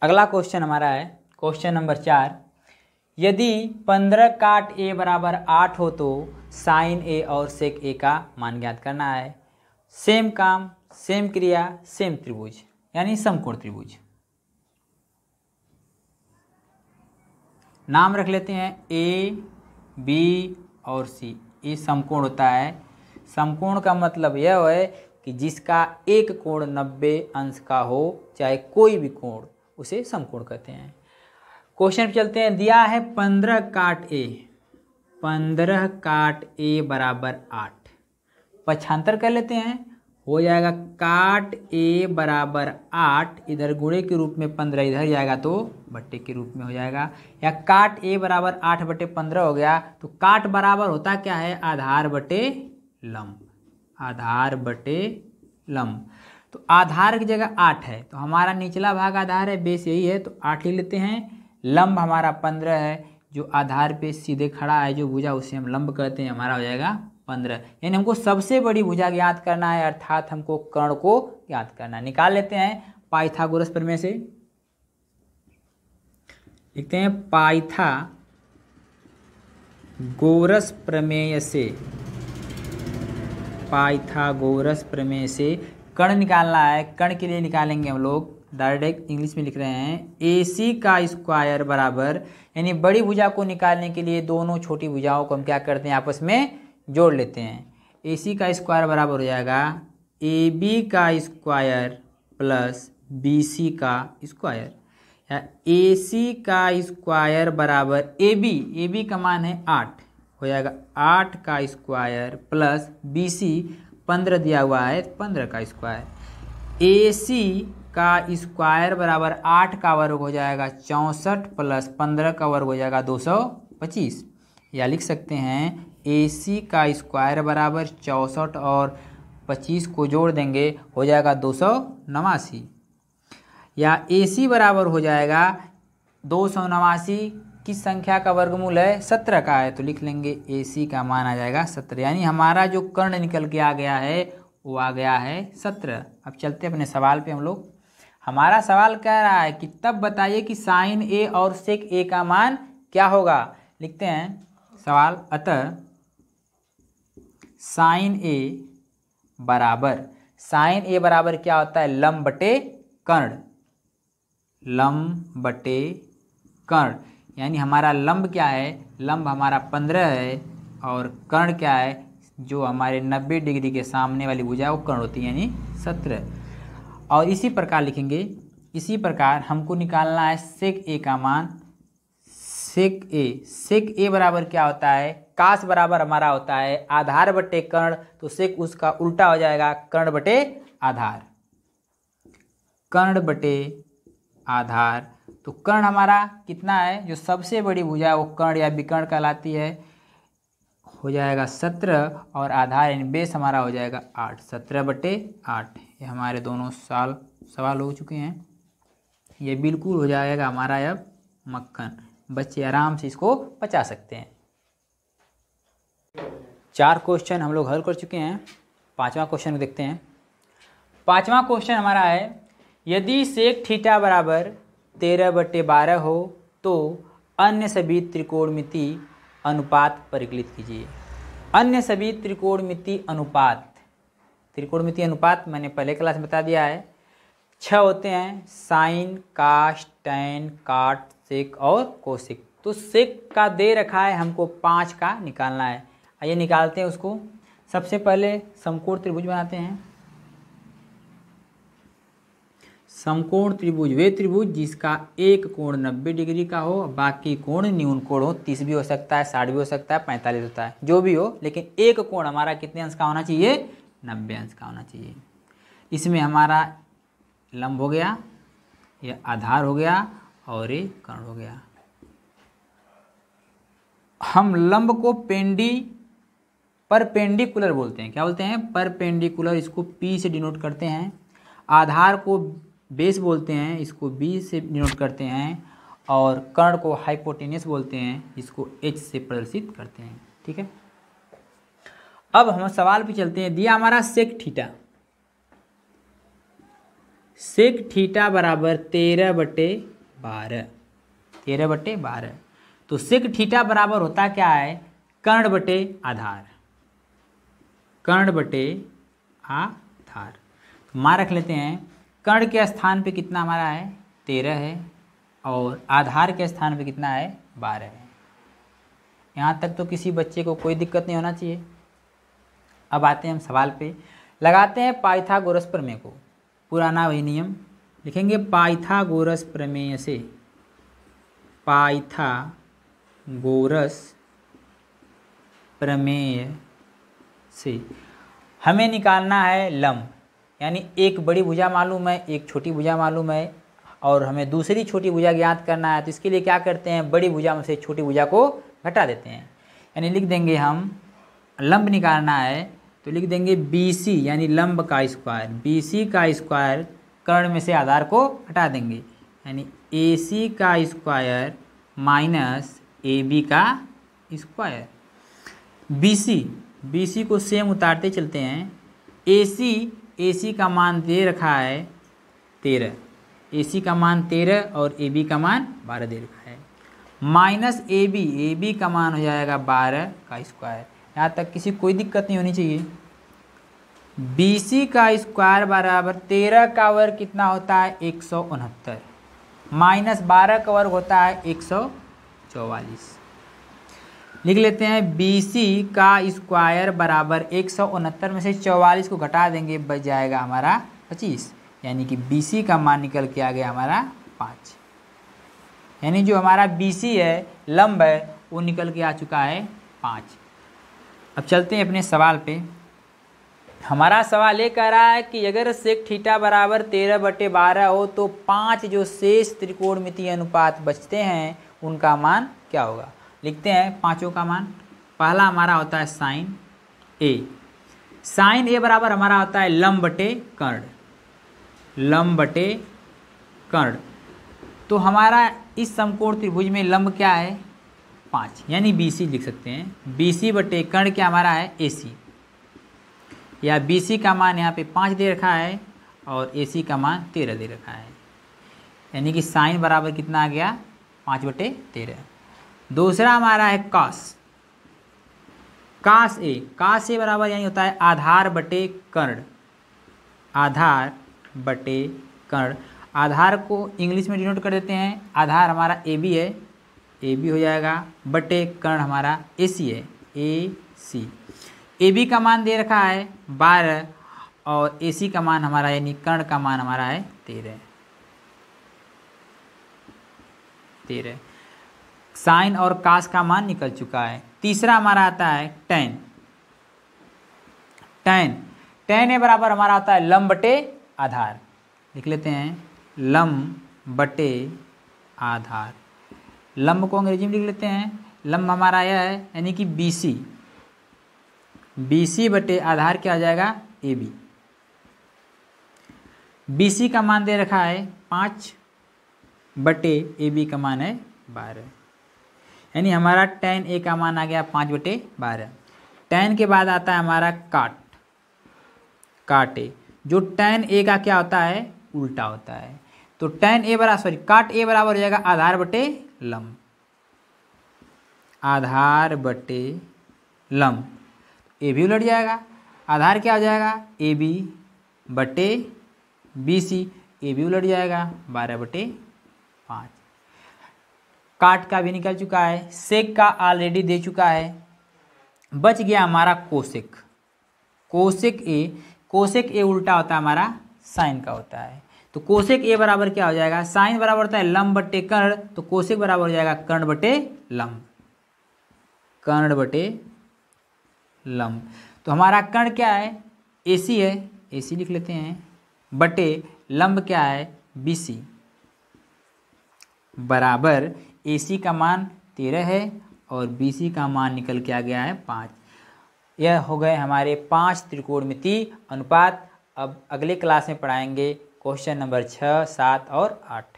अगला क्वेश्चन हमारा है क्वेश्चन नंबर 4। यदि 15 काट ए बराबर 8 हो तो साइन ए और सेक ए का मान ज्ञात करना है। सेम काम, सेम क्रिया, सेम त्रिभुज यानी समकोण त्रिभुज। नाम रख लेते हैं ए, बी और सी। ये समकोण होता है। समकोण का मतलब यह है कि जिसका एक कोण 90 अंश का हो, चाहे कोई भी कोण, उसे समकोण कहते हैं। क्वेश्चन पे चलते हैं। दिया है 15 काट ए, 15 काट ए बराबर 8। पक्षांतर कर लेते हैं, हो जाएगा काट ए बराबर 8, इधर गुणे के रूप में 15 इधर जाएगा तो बट्टे के रूप में हो जाएगा। या काट ए बराबर 8 बटे 15 हो गया। तो काट बराबर होता क्या है? आधार बटे लंब। आधार बटे लंब। तो आधार की जगह 8 है, तो हमारा निचला भाग आधार है, बेस यही है, तो 8 लिख लेते हैं। लंब हमारा 15 है, जो आधार पे सीधे खड़ा है जो भुजा, उसे हम लंब कहते हैं, हमारा हो जाएगा 15। यानी हमको सबसे बड़ी भुजा ज्ञात करना है, अर्थात हमको कर्ण को ज्ञात करना है। निकाल लेते हैं पाइथागोरस प्रमेय से। लिखते हैं पाइथागोरस प्रमेय से, पाइथागोरस प्रमेय से कर्ण निकालना है। कर्ण के लिए निकालेंगे हम लोग, डायरेक्ट इंग्लिश में लिख रहे हैं, AC का स्क्वायर बराबर, यानी बड़ी भुजा को निकालने के लिए दोनों छोटी भुजाओं को हम क्या करते हैं? आपस में जोड़ लेते हैं। AC का स्क्वायर बराबर हो जाएगा AB का स्क्वायर प्लस BC का स्क्वायर। या AC का स्क्वायर बराबर AB का मान है 8, हो जाएगा 8 का स्क्वायर प्लस BC 15 दिया हुआ है, 15 का स्क्वायर। AC का स्क्वायर बराबर 8 का वर्ग हो जाएगा 64 प्लस 15 का वर्ग हो जाएगा 225। या लिख सकते हैं AC का स्क्वायर बराबर 64 और 25 को जोड़ देंगे, हो जाएगा 289। या AC बराबर हो जाएगा 289 किस संख्या का वर्गमूल है? 17 का है, तो लिख लेंगे AC का मान आ जाएगा 17। यानी हमारा जो कर्ण निकल के आ गया है वो आ गया है 17। अब चलते हैं अपने सवाल पे हम लोग। हमारा सवाल कह रहा है कि तब बताइए कि साइन ए और सेक ए का मान क्या होगा। लिखते हैं सवाल, अतः साइन ए बराबर क्या होता है? लंब बटे कर्ण। लंब बटे कर्ण, यानी हमारा लंब क्या है? लंब हमारा 15 है और कर्ण क्या है? जो हमारे 90 डिग्री के सामने वाली भुजा वो कर्ण होती है, यानी 17। और इसी प्रकार लिखेंगे, इसी प्रकार हमको निकालना है सेक ए का मान। सेक ए बराबर क्या होता है? काश बराबर हमारा होता है आधार बटे कर्ण, तो सेक उसका उल्टा हो जाएगा कर्ण बटे आधार। कर्ण बटे आधार, तो कर्ण हमारा कितना है? जो सबसे बड़ी भुजा है वो कर्ण या विकर्ण कहलाती है, हो जाएगा 17 और आधार यानी बेस हमारा हो जाएगा 8। 17 बटे 8। ये हमारे दोनों सवाल हो चुके हैं। ये बिल्कुल हो जाएगा हमारा अब मक्खन। बच्चे आराम से इसको पचा सकते हैं। 4 क्वेश्चन हम लोग हल कर चुके हैं। 5वां क्वेश्चन देखते हैं। 5वां क्वेश्चन हमारा है, यदि सेक थीटा बराबर 13/12 हो तो अन्य सभी त्रिकोणमिति अनुपात परिकलित कीजिए। अन्य सभी त्रिकोणमिति अनुपात मैंने पहले क्लास में बता दिया है। 6 होते हैं, साइन, काश, टैन, काट, सेक और कोसेक। तो सेक का दे रखा है, हमको 5 का निकालना है। आइए निकालते हैं उसको। सबसे पहले समकोण त्रिभुज बनाते हैं। समकोण त्रिभुज वे त्रिभुज जिसका एक कोण 90 डिग्री का हो, बाकी कोण न्यून कोण हो। 30 भी हो सकता है, 60 भी हो सकता है, 45 होता है, जो भी हो, लेकिन एक कोण हमारा कितने अंश का होना चाहिए? 90 अंश का होना चाहिए। इसमें हमारा लंब हो गया, यह आधार हो गया और ये कर्ण हो गया। हम लंब को परपेंडिकुलर बोलते हैं। क्या बोलते हैं? परपेंडिकुलर। इसको P से डिनोट करते हैं। आधार को बेस बोलते हैं, इसको B से डिनोट करते हैं। और कर्ण को हाइपोटेन्यूस बोलते हैं, इसको H से प्रदर्शित करते हैं। ठीक है, अब हम सवाल पे चलते हैं। दिया हमारा सेक थीटा, सेक थीटा बराबर 13/12 12, 13/12। तो सेक थीटा बराबर होता क्या है, कर्ण बटे आधार, कर्ण बटे आधार। मान रख लेते हैं कर्ण के स्थान पे कितना हमारा है 13 है और आधार के स्थान पे कितना है 12 है। यहाँ तक तो किसी बच्चे को कोई दिक्कत नहीं होना चाहिए। अब आते हैं हम सवाल पे, लगाते हैं पाइथागोरस प्रमेय को। पुराना वही नियम लिखेंगे, पाइथागोरस प्रमेय से, पाइथागोरस प्रमेय से हमें निकालना है लंब, यानी एक बड़ी भुजा मालूम है, एक छोटी भुजा मालूम है और हमें दूसरी छोटी भुजा ज्ञात करना है। तो इसके लिए क्या करते हैं, बड़ी भुजा में से छोटी भुजा को घटा देते हैं, यानी लिख देंगे हम लंब निकालना है तो लिख देंगे BC यानी लंब का स्क्वायर, BC का स्क्वायर कर्ण में से आधार को हटा देंगे, यानी AC का स्क्वायर माइनस AB का स्क्वायर। BC को सेम उतारते चलते हैं। AC का मान दे रखा है 13, AC का मान 13 और AB का मान 12 दे रखा है, माइनस AB का मान हो जाएगा 12 का स्क्वायर। यहाँ तक किसी कोई दिक्कत नहीं होनी चाहिए। BC का स्क्वायर बराबर 13 का वर्ग कितना होता है 169, माइनस 12 का वर्ग होता है 144। लिख लेते हैं BC का स्क्वायर बराबर 169 में से 44 को घटा देंगे, बच जाएगा हमारा 25, यानी कि BC का मान निकल के आ गया हमारा 5, यानी जो हमारा BC है लंब है वो निकल के आ चुका है 5। अब चलते हैं अपने सवाल पे। हमारा सवाल ये कह रहा है कि अगर सेक थीटा बराबर 13/12 हो तो 5 जो शेष त्रिकोणमितीय अनुपात बचते हैं उनका मान क्या होगा। लिखते हैं पांचों का मान। पहला हमारा होता है साइन A, साइन A बराबर हमारा होता है लंब बटे कर्ण, लंब बटे कर्ण। तो हमारा इस समकोण त्रिभुज में लंब क्या है 5, यानी BC लिख सकते हैं। BC बटे कर्ण क्या हमारा है AC, या BC का मान यहाँ पे 5 दे रखा है और AC का मान 13 दे रखा है, यानी कि साइन बराबर कितना आ गया 5/13। दूसरा हमारा है कास A, कास A बराबर यानी होता है आधार बटे कर्ण, आधार बटे कर्ण। आधार को इंग्लिश में डिनोट कर देते हैं, आधार हमारा AB है, AB हो जाएगा, बटे कर्ण हमारा AC है, AC। AB का मान दे रखा है 12 और AC का मान हमारा यानी कर्ण का मान हमारा है 13। साइन और कास का मान निकल चुका है। तीसरा हमारा आता है tan A बराबर हमारा आता है लंब बटे आधार। लिख लेते हैं लंब बटे आधार। लंब को अंग्रेजी में लिख लेते हैं, लंब हमारा यह है यानी कि BC बटे आधार क्या आ जाएगा AB। BC का मान दे रखा है 5 बटे AB का मान है 12, यानी हमारा tan A का मान आ गया 5/12। tan के बाद आता है हमारा काट A, जो tan A का क्या होता है उल्टा होता है। तो tan A बराबर काट A बराबर हो जाएगा आधार बटे लंब, आधार बटे लंब। A भी उलट जाएगा, आधार क्या हो जाएगा AB बटे BC, A भी उलट जाएगा 12/5। काट का भी निकल चुका है, सेक का ऑलरेडी दे चुका है। बच गया हमारा कोसेक A उल्टा होता है हमारा साइन का होता है। तो कोसेक A बराबर क्या हो जाएगा, साइन बराबर होता है लंब बटे कर्ण, तो कोसेक बराबर हो जाएगा कर्ण बटे लंब, कर्ण बटे लंब। तो हमारा कर्ण क्या है AC है, AC लिख लेते हैं, बटे लंब क्या है BC, बराबर AC का मान 13 है और BC का मान निकल के आ गया है 5। यह हो गए हमारे 5 त्रिकोणमितीय अनुपात। अब अगले क्लास में पढ़ाएंगे क्वेश्चन नंबर 6, 7 और 8।